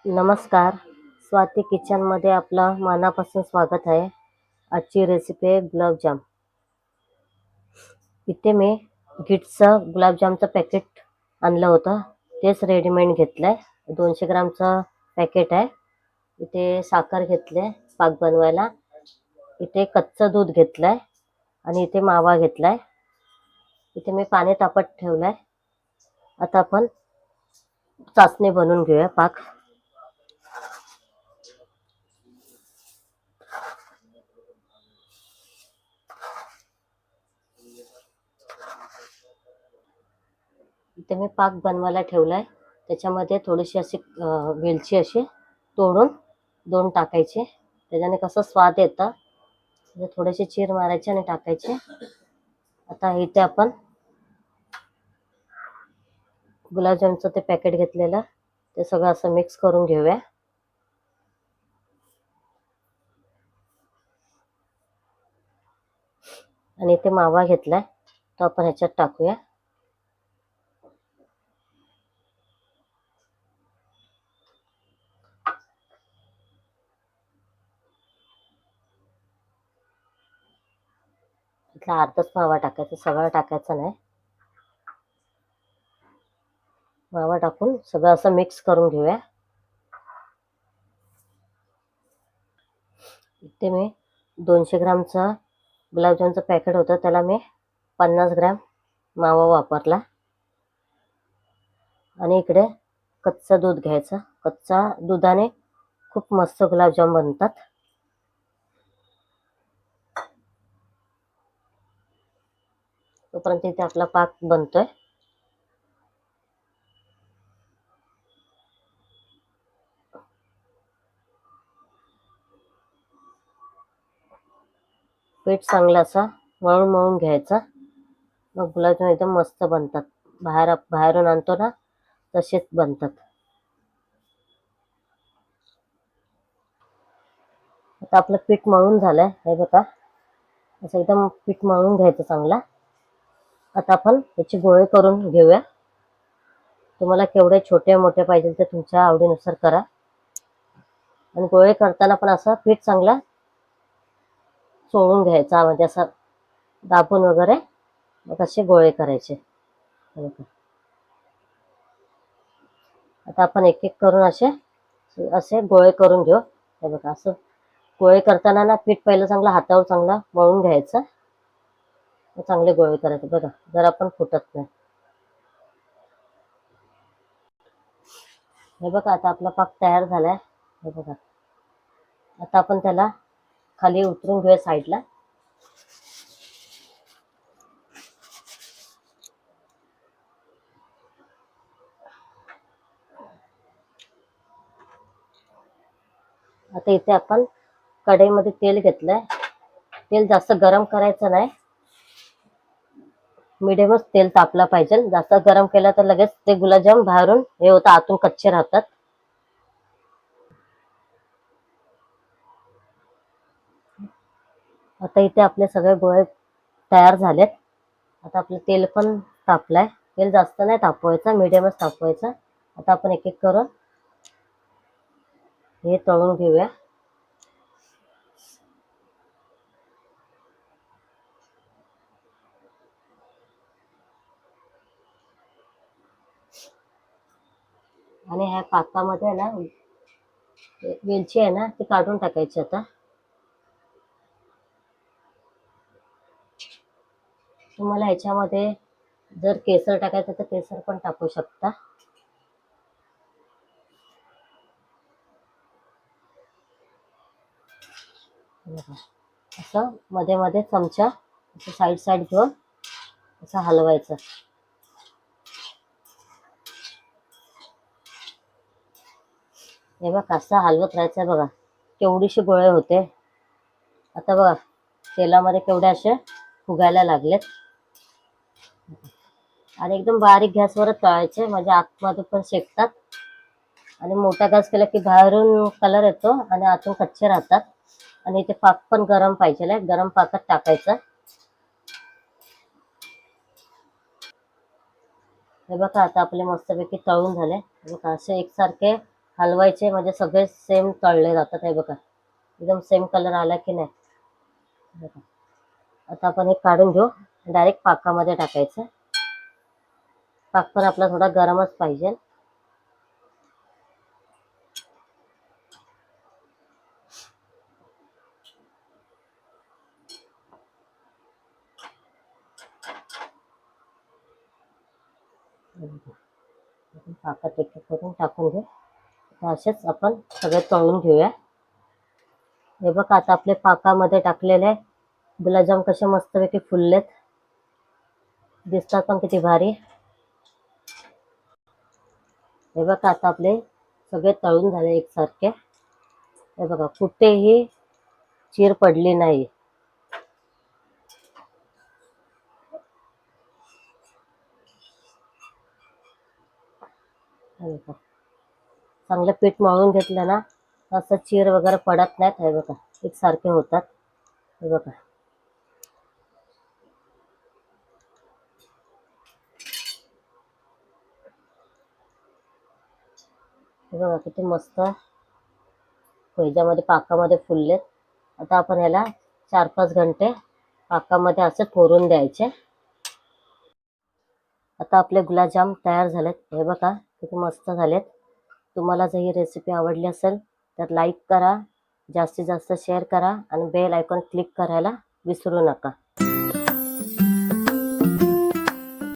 नमस्कार. स्वाती किचनमध्ये आपलं मनापासून स्वागत आहे. आजची रेसिपी आहे गुलाबजाम. इथे मी गिट्सचं गुलाबजामचं पॅकेट आणलं होतं, तेच रेडीमेड घेतलंय. 200 ग्रामचं पॅकेट आहे. इथे साखर घेतले पाक बनवायला. इथे कच्चं दूध घेतलंय आणि इथे मावा घेतलाय. इथे मी पाणी तापत ठेवलंय. आता आपण चासणी बनवून घेऊया पाक. इथे मी पाक बनवायला ठेवलाय. त्याच्यामध्ये थोडीशी अशी वेलची अशी तोडून 2 टाकायचे. त्याच्याने कसं स्वाद येतं. थोडेसे चीर मारायचे आणि टाकायचे. आता इथे आपण गुलाबजामचं ते पॅकेट घेतलेलं ते सगळं असं मिक्स करून घेऊया. आणि इथे मावा घेतलाय तो आपण ह्याच्यात टाकूया. इथला अर्धाच मावा टाकायचा, सगळं टाकायचं नाही. मावा टाकून सगळं असं मिक्स करून घेऊया. इथे मी 200 ग्रामचं गुलाबजामचं पॅकेट होतं, त्याला मी 50 ग्रॅम मावा वापरला. आणि इकडे कच्चं दूध घ्यायचं. कच्च्या दुधाने खूप मस्त गुलाबजाम बनतात. तोपर्यंत इथे आपला पाक बनतोय. पीठ चांगलं असं मळून मळून घ्यायचं. मग गुलाबजाम एकदम मस्त बनतात. बाहेरून आणतो ना तसेच बनतात. आता आपलं पीठ मळून झालंय. हे बघा, असं एकदम पीठ मळून घ्यायचं चांगला. आता आपण याचे गोळे करून घेऊया. तुम्हाला केवढे छोटे मोठे पाहिजे ते तुमच्या आवडीनुसार करा. आणि गोळे करताना पण असं पीठ चांगला चोळून घ्यायचा, म्हणजे असं दाबून वगैरे मग असे गोळे करायचे. आता आपण एक एक करून असे गोळे करून घेऊ. हे बघा, असं गोळे करताना ना पीठ पहिलं चांगलं हातावर चांगला मळून घ्यायचं. चांगले गोळे करायचे. बघा, जरा पण फुटत नाही. हे बघा, आता आपला पाक तयार झालाय. हे बघा, आता आपण त्याला खाली उतरून घेऊया साईडला. आता इथे आपण कढईमध्ये तेल घेतलंय. तेल जास्त गरम करायचं नाही, मिडियमच तेल तापला पाहिजे. जास्त गरम केलं तर लगेच ते गुलाबजाम बाहेरून हे होतं, आतून कच्चे राहतात. आता इथे आपले सगळे गोळे तयार झालेत. आता आपलं तेल पण तापलाय. तेल जास्त नाही तापवायचं, मिडियमच तापवायचं. आता आपण एक एक करून हे तळून घेऊया. आणि ह्या पाकामध्ये ना वेलची आहे ना ती काढून टाकायची. आता तुम्हाला ह्याच्यामध्ये जर केसर टाकायचं तर केसर पण टाकू शकता. असं मध्ये मध्ये चमचा असं साईड घेऊन असं हलवायचं. हे बघा, असं हलवत राहायचं. बघा केवढीशी गोळे होते. आता बघा तेलामध्ये केवढे असे फुगायला लागलेत. आणि एकदम बारीक गॅसवरच तळायचे, म्हणजे आतमध्ये पण शेकतात. आणि मोठा गॅस केला की बाहेरून कलर येतो आणि आतून कच्चे राहतात. आणि इथे पाक पण गरम पाहिजे, गरम पाकात टाकायचं. हे बघा, आता आपले मस्तपैकी तळून झाले. बघा, असे एकसारखे हलवायचे म्हणजे सगळे सेम तळले जातात. हे बघा एकदम सेम कलर आला की नाही. बघा. आता आपण हे काढून घेऊ. डायरेक्ट पाकामध्ये टाकायचं. पाक पण आपला थोडा गरमच पाहिजे. पाकात एक करून टाकून घेऊ. असेच आपण सगळे तळून घेऊया. हे बघा आता आपले पाकामध्ये टाकलेले गुलाबजाम कसे मस्तपैकी फुललेत. दिसतात पण किती भारी. हे बघा आता आपले सगळे तळून झाले एकसारखे. हे बघा कुठेही चीर पडली नाही. हे बघा चांगलं पीठ मळून घेतलं ना असं चीर वगैरे पडत नाहीत. हे बघा एकसारखे होतात. हे बघा हे बघा किती मस्त ह्याच्यामध्ये पाकामध्ये फुललेत. आता आपण ह्याला 4-5 घंटे पाकामध्ये असे पुरून द्यायचे. आता आपले गुलाबजाम तयार झालेत. हे बघा किती मस्त झालेत. तुम्हाला जर ही रेसिपी आवडली असेल तर लाईक करा, जास्तीत जास्त शेअर करा आणि बेल आयकॉन क्लिक करायला विसरू नका.